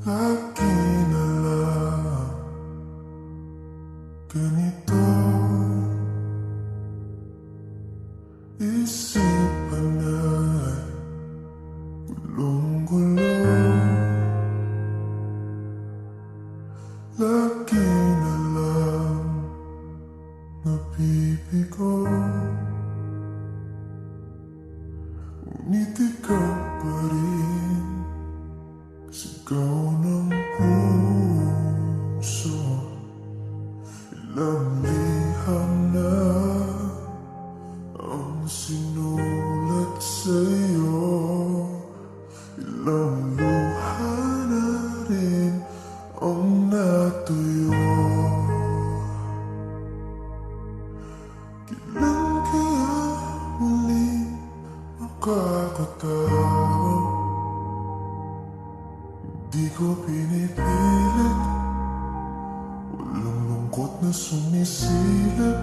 Lagi na lang ganito, isipan ay gulong-gulo. Lagi na lang nabibigo, ngunit ikaw pa rin sigaw ng puso. Ilang liham na ang sinulat sa'yo, ilang luha na rin ang natuyo. Kailan kaya muling makakatawag? Di ko pinipilit, walang lungkot na sumisilip